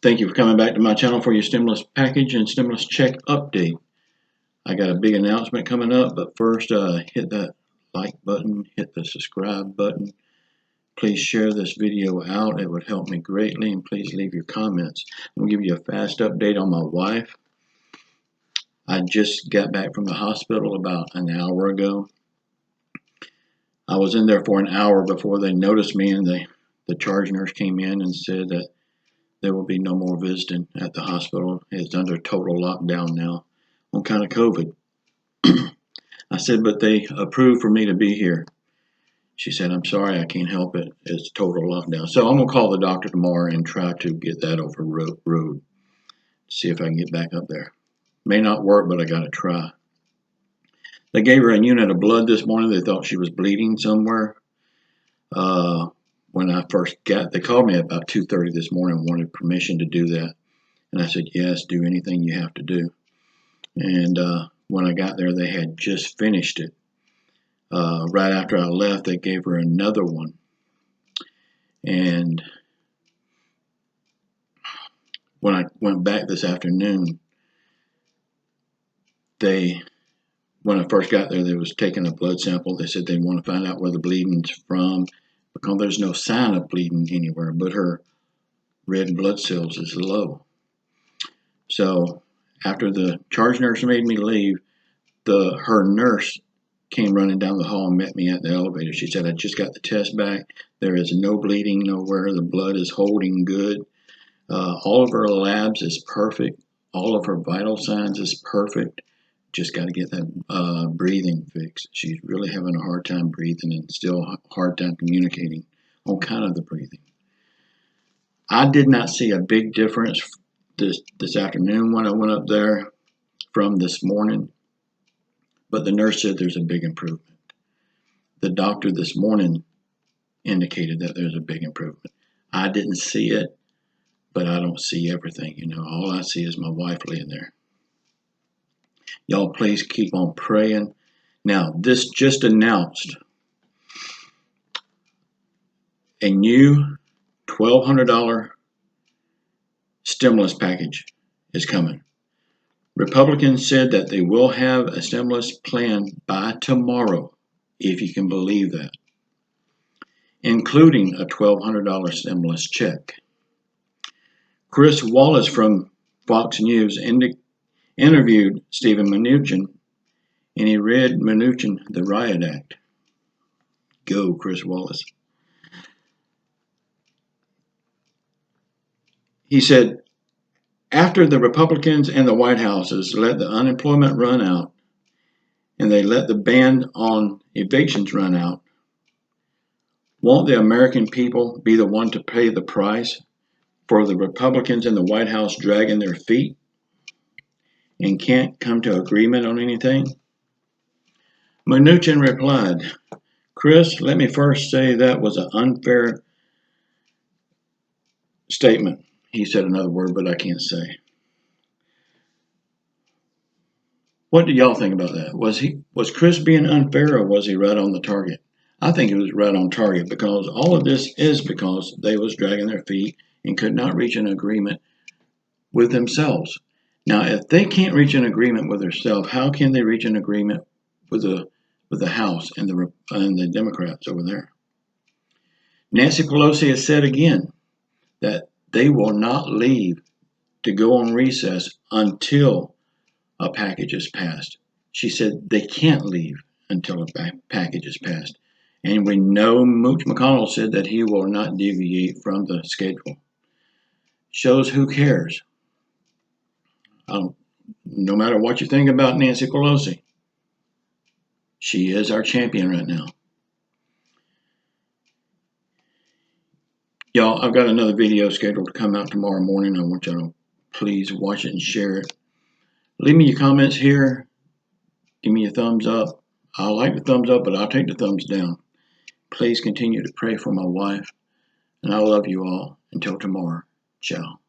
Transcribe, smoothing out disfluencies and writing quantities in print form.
Thank you for coming back to my channel for your stimulus package and stimulus check update. I got a big announcement coming up, but first hit that like button, hit the subscribe button. Please share this video out. It would help me greatly, and please leave your comments. I'm going to give you a fast update on my wife. I just got back from the hospital about an hour ago. I was in there for an hour before they noticed me, and the charge nurse came in and said that there will be no more visiting at the hospital. It's under total lockdown now on account of COVID. I said, but they approved for me to be here. She said, I'm sorry, I can't help it. It's total lockdown. So I'm going to call the doctor tomorrow and try to get that over road. See if I can get back up there. May not work, but I got to try. They gave her a unit of blood this morning. They thought she was bleeding somewhere. When I first they called me about 2:30 this morning and wanted permission to do that. And I said, yes, do anything you have to do. And when I got there, they had just finished it. Right after I left, they gave her another one. And when I went back this afternoon, when I first got there, they was taking a blood sample. They said they want to find out where the bleeding's from, because there's no sign of bleeding anywhere, but her red blood cells is low. So after the charge nurse made me leave, her nurse came running down the hall and met me at the elevator. She said, I just got the test back. There is no bleeding nowhere. The blood is holding good. All of her labs is perfect. All of her vital signs is perfect. Just got to get that breathing fixed. She's really having a hard time breathing and still a hard time communicating on kind of the breathing. I did not see a big difference this afternoon when I went up there from this morning, but the nurse said there's a big improvement. The doctor this morning indicated that there's a big improvement. I didn't see it, but I don't see everything. You know, all I see is my wife laying there. Y'all please keep on praying. Now, this just announced a new $1,200 stimulus package is coming. Republicans said that they will have a stimulus plan by tomorrow, if you can believe that, including a $1,200 stimulus check. Chris Wallace from Fox News interviewed Stephen Mnuchin, and he read Mnuchin the Riot Act. Go, Chris Wallace. He said, after the Republicans and the White Houses let the unemployment run out, and they let the ban on evictions run out, won't the American people be the one to pay the price for the Republicans and the White House dragging their feet and can't come to agreement on anything? Mnuchin replied, Chris, let me first say that was an unfair statement. He said another word, but I can't say. What do y'all think about that? Was Chris being unfair, or was he right on the target? I think he was right on target, because all of this is because they was dragging their feet and could not reach an agreement with themselves. Now, if they can't reach an agreement with themselves, how can they reach an agreement with the House and the Democrats over there? Nancy Pelosi has said again that they will not leave to go on recess until a package is passed. She said they can't leave until a package is passed. And we know Mitch McConnell said that he will not deviate from the schedule. Shows who cares. No matter what you think about Nancy Pelosi, she is our champion right now. Y'all, I've got another video scheduled to come out tomorrow morning. I want y'all to please watch it and share it. Leave me your comments here. Give me a thumbs up. I like the thumbs up, but I'll take the thumbs down. Please continue to pray for my wife. And I love you all. Until tomorrow. Ciao.